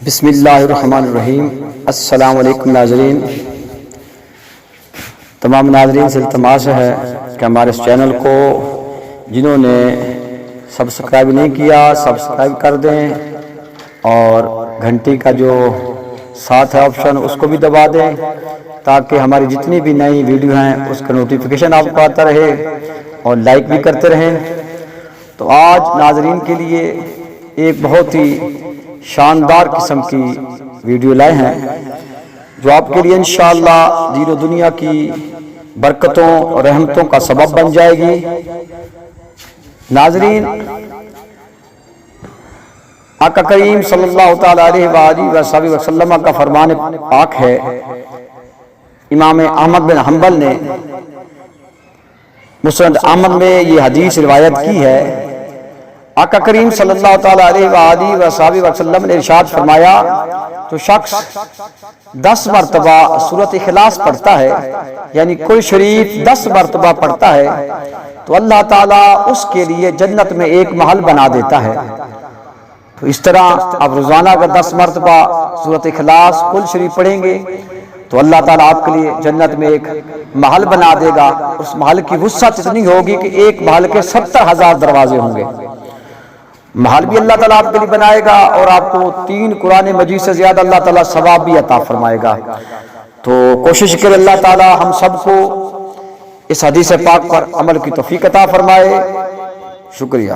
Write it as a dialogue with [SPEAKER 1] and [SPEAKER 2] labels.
[SPEAKER 1] بسم اللہ الرحمن الرحیم۔ السلام علیکم ناظرین۔ تمام ناظرین سے التماس ہے کہ ہمارے اس چینل کو جنہوں نے سبسکرائب نہیں کیا سبسکرائب کر دیں، اور گھنٹی کا جو ساتھ ہے آپشن اس کو بھی دبا دیں تاکہ ہماری جتنی بھی نئی ویڈیو ہیں اس کا نوٹیفیکیشن آپ کو آتا رہے، اور لائک بھی کرتے رہیں۔ تو آج ناظرین کے لیے ایک بہت ہی شاندار قسم کی ویڈیو لائے ہیں جو آپ کے لیے انشاءاللہ دین و دنیا کی برکتوں اور رحمتوں کا سبب بن جائے گی۔ ناظرین، آقا کریم صلی اللہ تعالی علیہ وآلہ وسلم کا فرمان پاک ہے، امام احمد بن حنبل نے مسند احمد میں یہ حدیث روایت کی ہے۔ آقا کریم صلی اللہ تعالی علیہ وآلہ وسلم نے ارشاد فرمایا، تو شخص 10 مرتبہ سورۃ اخلاص پڑھتا ہے، یعنی کوئی شریف 10 مرتبہ پڑھتا ہے تو اللہ تعالیٰ اس کے لیے جنت میں ایک محل بنا دیتا ہے۔ تو اس طرح آپ روزانہ اگر 10 مرتبہ سورۃ اخلاص کل شریف پڑھیں گے تو اللہ تعالیٰ آپ کے لیے جنت میں ایک محل بنا دے گا۔ اس محل کی وسعت اتنی ہوگی کہ ایک محل کے 70,000 دروازے ہوں گے۔ محل بھی اللہ تعالیٰ آپ کے لیے بنائے گا، اور آپ کو 3 قرآن مجید سے زیادہ اللہ تعالیٰ ثواب بھی عطا فرمائے گا۔ تو کوشش کرے اللہ تعالیٰ ہم سب کو اس حدیث پاک پر عمل کی توفیق عطا فرمائے۔ شکریہ۔